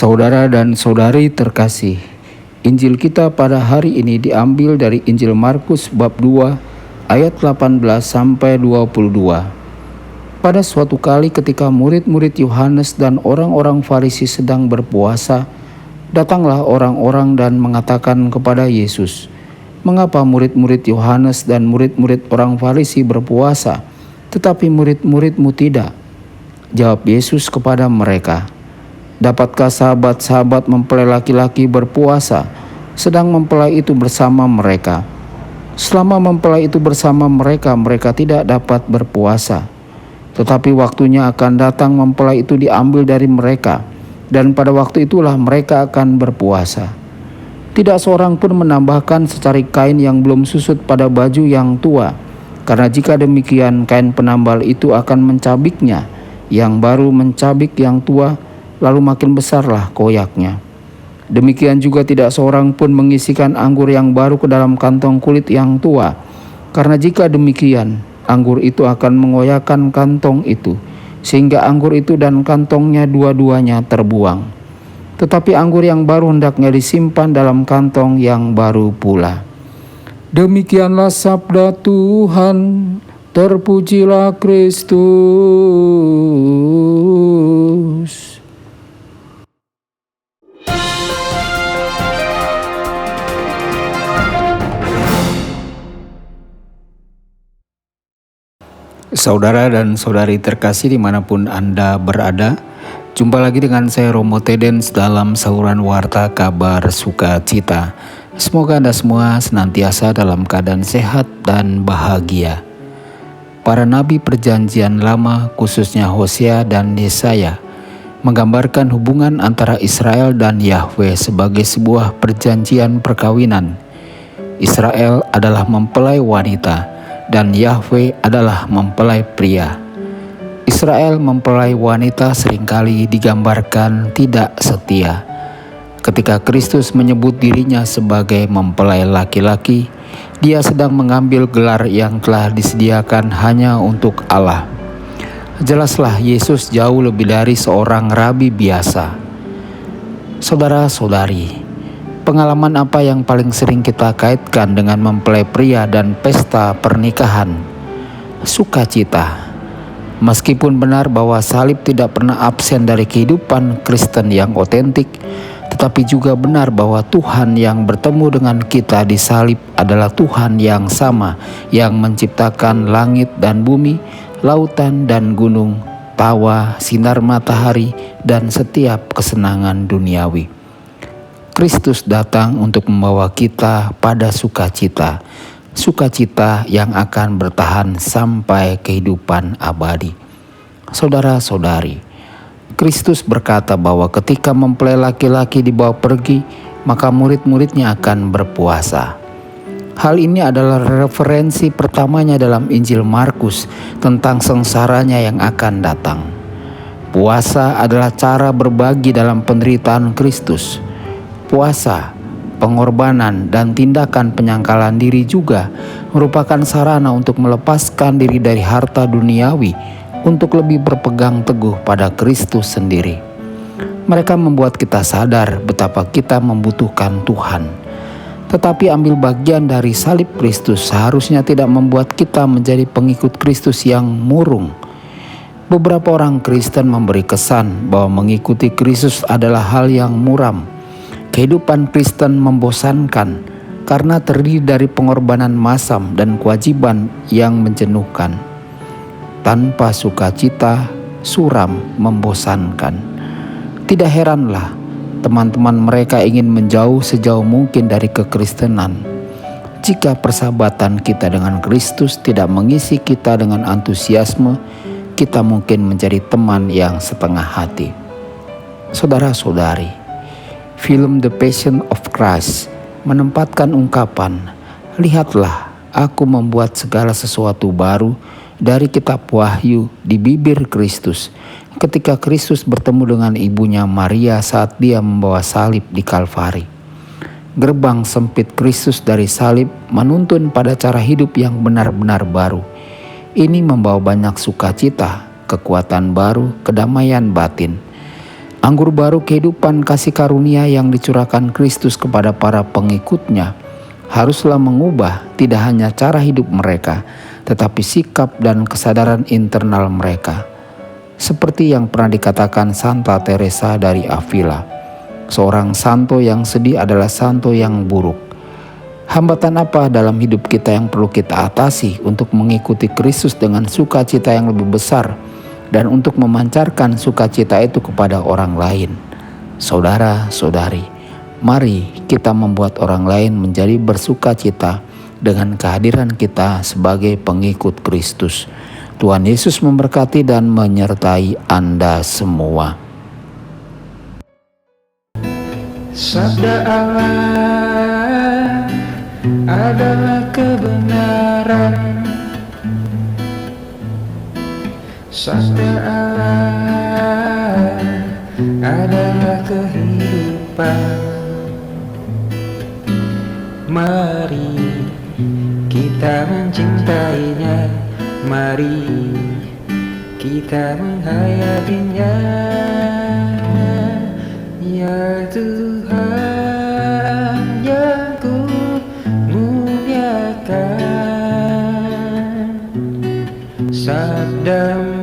Saudara dan saudari terkasih, Injil kita pada hari ini diambil dari Injil Markus bab 2 ayat 18 sampai 22. Pada suatu kali ketika murid-murid Yohanes dan orang-orang Farisi sedang berpuasa, datanglah orang-orang dan mengatakan kepada Yesus, "Mengapa murid-murid Yohanes dan murid-murid orang Farisi berpuasa, tetapi murid-murid-mu tidak?" Jawab Yesus kepada mereka, "Dapatkah sahabat-sahabat mempelai laki-laki berpuasa, sedang mempelai itu bersama mereka? Selama mempelai itu bersama mereka, mereka tidak dapat berpuasa. Tetapi waktunya akan datang mempelai itu diambil dari mereka, dan pada waktu itulah mereka akan berpuasa. Tidak seorang pun menambahkan secarik kain yang belum susut pada baju yang tua, karena jika demikian kain penambal itu akan mencabiknya, yang baru mencabik yang tua, lalu makin besarlah koyaknya. Demikian juga tidak seorang pun mengisikan anggur yang baru ke dalam kantong kulit yang tua, karena jika demikian, anggur itu akan mengoyakkan kantong itu, sehingga anggur itu dan kantongnya dua-duanya terbuang. Tetapi anggur yang baru hendaknya disimpan dalam kantong yang baru pula." Demikianlah sabda Tuhan. Terpujilah Kristus. Saudara dan saudari terkasih dimanapun Anda berada, jumpa lagi dengan saya Romo Tedens dalam saluran Warta Kabar Sukacita. Semoga Anda semua senantiasa dalam keadaan sehat dan bahagia. Para nabi perjanjian lama, khususnya Hosea dan Yesaya, menggambarkan hubungan antara Israel dan Yahweh sebagai sebuah perjanjian perkawinan. Israel adalah mempelai wanita dan Yahweh adalah mempelai pria. Israel mempelai wanita seringkali digambarkan tidak setia. Ketika Kristus menyebut dirinya sebagai mempelai laki-laki, Dia sedang mengambil gelar yang telah disediakan hanya untuk Allah. Jelaslah Yesus jauh lebih dari seorang rabi biasa. Saudara-saudari, pengalaman apa yang paling sering kita kaitkan dengan mempelai pria dan pesta pernikahan? Sukacita. Meskipun benar bahwa salib tidak pernah absen dari kehidupan Kristen yang otentik, tetapi juga benar bahwa Tuhan yang bertemu dengan kita di salib adalah Tuhan yang sama, yang menciptakan langit dan bumi, lautan dan gunung, tawa, sinar matahari, dan setiap kesenangan duniawi. Kristus datang untuk membawa kita pada sukacita, sukacita yang akan bertahan sampai kehidupan abadi. Saudara-saudari, Kristus berkata bahwa ketika mempelai laki-laki dibawa pergi, maka murid-muridnya akan berpuasa. Hal ini adalah referensi pertamanya dalam Injil Markus tentang sengsaranya yang akan datang. Puasa adalah cara berbagi dalam penderitaan Kristus. Puasa, pengorbanan, dan tindakan penyangkalan diri juga merupakan sarana untuk melepaskan diri dari harta duniawi untuk lebih berpegang teguh pada Kristus sendiri. Mereka membuat kita sadar betapa kita membutuhkan Tuhan. Tetapi ambil bagian dari salib Kristus seharusnya tidak membuat kita menjadi pengikut Kristus yang murung. Beberapa orang Kristen memberi kesan bahwa mengikuti Kristus adalah hal yang muram. Kehidupan Kristen membosankan karena terdiri dari pengorbanan massam dan kewajiban yang menjenuhkan. Tanpa sukacita, suram, membosankan. Tidak heranlah teman-teman mereka ingin menjauh sejauh mungkin dari kekristenan. Jika persahabatan kita dengan Kristus tidak mengisi kita dengan antusiasme, kita mungkin menjadi teman yang setengah hati. Saudara-saudari, film The Passion of Christ menempatkan ungkapan, "Lihatlah, aku membuat segala sesuatu baru," dari kitab Wahyu di bibir Kristus ketika Kristus bertemu dengan ibunya Maria saat dia membawa salib di Kalvari. Gerbang sempit Kristus dari salib menuntun pada cara hidup yang benar-benar baru. Ini membawa banyak sukacita, kekuatan baru, kedamaian batin. Anggur baru kehidupan kasih karunia yang dicurahkan Kristus kepada para pengikutnya haruslah mengubah tidak hanya cara hidup mereka, tetapi sikap dan kesadaran internal mereka. Seperti yang pernah dikatakan Santa Teresa dari Avila, seorang santo yang sedih adalah santo yang buruk. Hambatan apa dalam hidup kita yang perlu kita atasi untuk mengikuti Kristus dengan sukacita yang lebih besar dan untuk memancarkan sukacita itu kepada orang lain? Saudara-saudari, mari kita membuat orang lain menjadi bersukacita dengan kehadiran kita sebagai pengikut Kristus. Tuhan Yesus memberkati dan menyertai Anda semua. Sabda Allah adalah kebenaran. Sabda Allah adalah kehidupan. Mari kita mencintainya, mari kita menghayatinya. Ya Tuhan yang ku muliakan, sabdamu